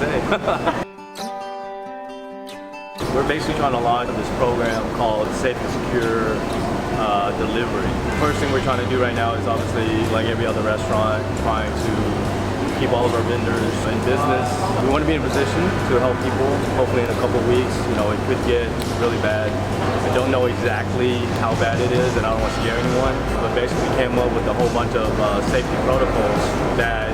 BSA. We're basically trying to launch this program called Safe and Secure Delivery. The first thing we're trying to do right now is obviously, like every other restaurant, trying to keep all of our vendors in business. We want to be in a position to help people. Hopefully in a couple of weeks, it could get really bad. I don't know exactly how bad it is, and I don't want to scare anyone, but basically we came up with a whole bunch of safety protocols that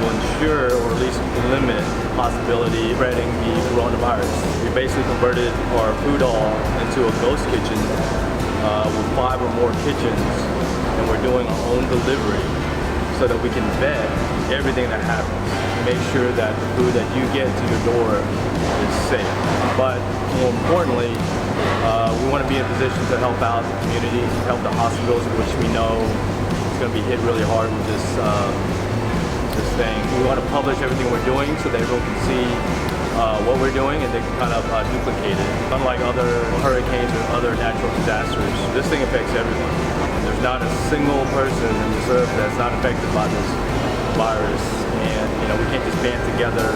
will ensure, or at least limit, the possibility of spreading the coronavirus. We basically converted our food hall into a ghost kitchen with 5 or more kitchens, and we're doing our own delivery so that we can vet everything that happens. Make sure that the food that you get to your door is safe. But more importantly, we want to be in a position to help out the community, help the hospitals, which we know is going to be hit really hard with this thing. We want to publish everything we're doing so that everyone can see what we're doing and they can kind of duplicate it. Unlike other hurricanes or other natural disasters, this thing affects everyone. There's not a single person in this earth that's not affected by this virus, and we can't just band together,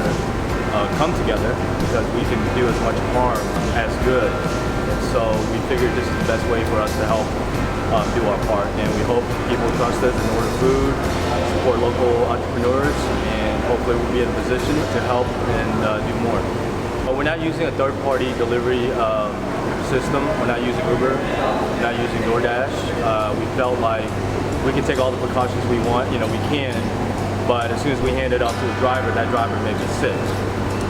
come together, because we can do as much harm as good. And so we figured this is the best way for us to help do our part, and we hope people trust us and order food, support local entrepreneurs, and hopefully we'll be in a position to help and do more. But we're not using a third-party delivery system. We're not using Uber. We're not using DoorDash. We felt like we can take all the precautions we want. We can, but as soon as we hand it off to a driver, that driver may be sick.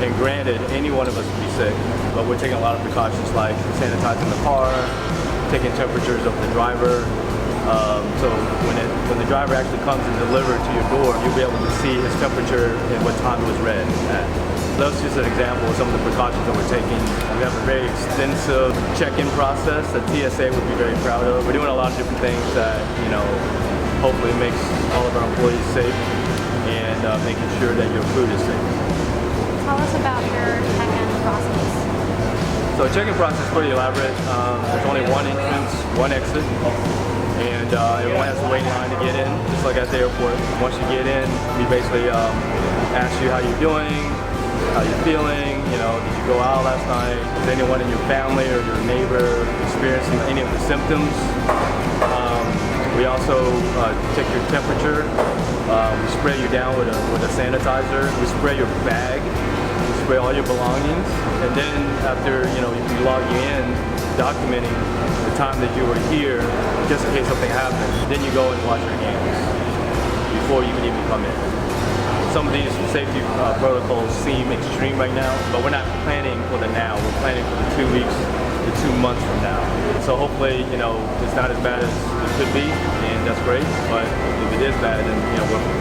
And granted, any one of us can be sick, but we're taking a lot of precautions like sanitizing the car, taking temperatures of the driver. So when the driver actually comes and delivers to your door, you'll be able to see his temperature and what time it was read at. That's just an example of some of the precautions that we're taking. We have a very extensive check-in process that TSA would be very proud of. We're doing a lot of different things that, hopefully makes all of our employees safe and making sure that your food is safe. Tell us about your check-in process. So the check-in process is pretty elaborate. There's only one entrance, one exit, and everyone has to wait in line to get in, just like at the airport. Once you get in, we basically ask you how you're doing, how you're feeling, did you go out last night, is anyone in your family or your neighbor experiencing any of the symptoms? We also check your temperature, we spray you down with a sanitizer, we spray your bag, we spray all your belongings, and then after we log you in, documenting the time that you were here, just in case something happened, then you go and wash your hands before you can even come in. Some of these safety protocols seem extreme right now, but we're not planning for the now. We're planning for the 2 weeks to 2 months from now. So hopefully, it's not as bad as it could be, and that's great. But if it is bad, then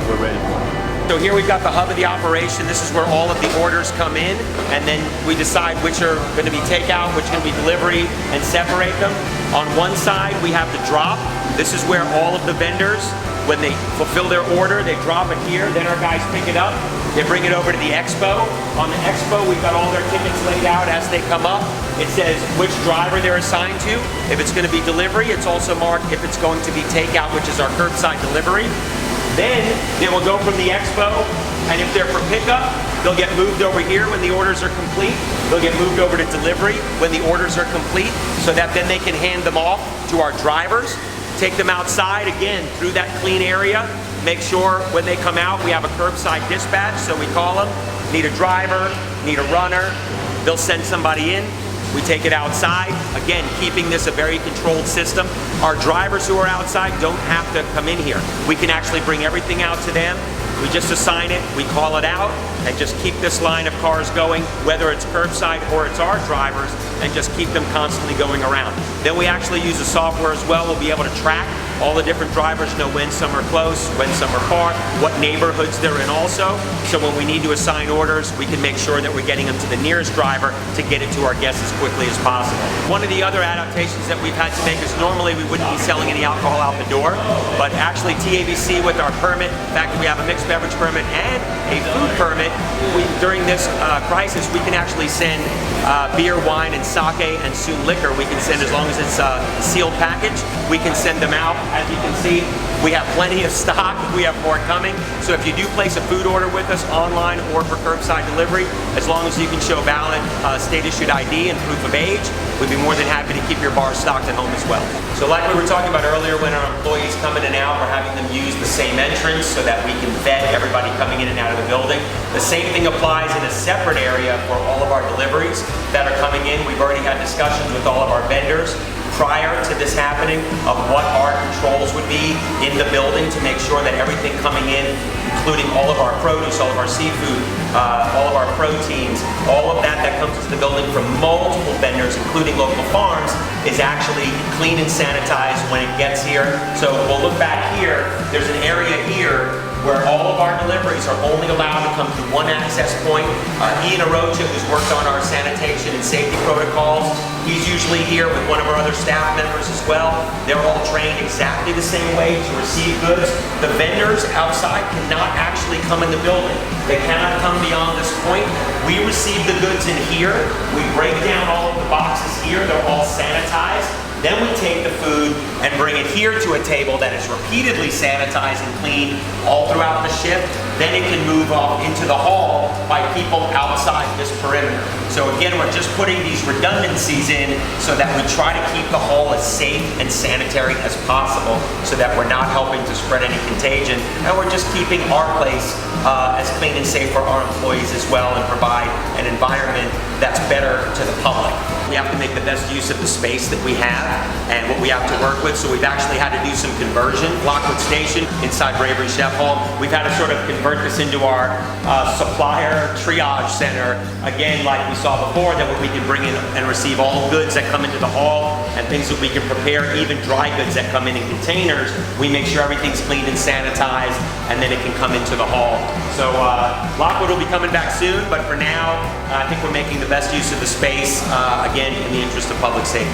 we're ready for it. So here we've got the hub of the operation. This is where all of the orders come in, and then we decide which are going to be takeout, which are going to be delivery, and separate them. On one side, we have the drop. This is where all of the vendors, when they fulfill their order, they drop it here, then our guys pick it up, they bring it over to the expo. On the expo, we've got all their tickets laid out as they come up. It says which driver they're assigned to. If it's going to be delivery, it's also marked if it's going to be takeout, which is our curbside delivery. Then they will go from the expo, and if they're for pickup, they'll get moved over here when the orders are complete. They'll get moved over to delivery when the orders are complete, so that then they can hand them off to our drivers. Take them outside, again, through that clean area. Make sure when they come out, we have a curbside dispatch, so we call them, need a driver, need a runner. They'll send somebody in. We take it outside. Again, keeping this a very controlled system. Our drivers who are outside don't have to come in here. We can actually bring everything out to them. We just assign it, we call it out, and just keep this line of cars going, whether it's curbside or it's our drivers, and just keep them constantly going around. Then we actually use the software as well. We'll be able to track all the different drivers, know when some are close, when some are far, what neighborhoods they're in also. So when we need to assign orders, we can make sure that we're getting them to the nearest driver to get it to our guests as quickly as possible. One of the other adaptations that we've had to make is normally we wouldn't be selling any alcohol out the door, but actually TABC with our permit, the fact that we have a mixed beverage permit and a food permit, during this crisis we can actually send beer, wine, and sake, and soon liquor, we can send as long as it's a sealed package. We can send them out. As you can see, we have plenty of stock. We have more coming. So if you do place a food order with us online or for curbside delivery, as long as you can show valid state-issued ID and proof of age, we'd be more than happy to keep your bar stocked at home as well. So like we were talking about earlier, when our employees come in and out, we're having them use the same entrance so that we can vet everybody coming in and out of the building. The same thing applies in a separate area for all of our deliveries that are coming in. We've already had discussions with all of our vendors prior to this happening of what our controls would be in the building to make sure that everything coming in, including all of our produce, all of our seafood, all of our proteins, all of that comes into the building from multiple vendors, including local farms, is actually clean and sanitized when it gets here. So we'll look back here, there's an area here where all of our deliveries are only allowed to come through one access point. Ian Arocha, who's worked on our sanitation and safety protocols, he's usually here with one of our other staff members as well. They're all trained exactly the same way to receive goods. The vendors outside cannot actually come in the building. They cannot come beyond this point. We receive the goods in here. We break down all of the boxes here. They're all sanitized. Then we take the food and bring it here to a table that is repeatedly sanitized and cleaned all throughout the shift. Then it can move off into the hall by people outside this perimeter. So again, we're just putting these redundancies in so that we try to keep the hall as safe and sanitary as possible so that we're not helping to spread any contagion, and we're just keeping our place as clean and safe for our employees as well, and provide an environment that's better to the public. We have to make the best use of the space that we have and what we have to work with, so we've actually had to do some conversion. Lockwood Station inside Bravery Chef Hall, we've had to sort of convert this into our supplier triage center. Again, like we saw before, that we can bring in and receive all goods that come into the hall and things that we can prepare, even dry goods that come in containers. We make sure everything's cleaned and sanitized, and then it can come into the hall. So Lockwood will be coming back soon, but for now, I think we're making the best use of the space, again, in the interest of public safety.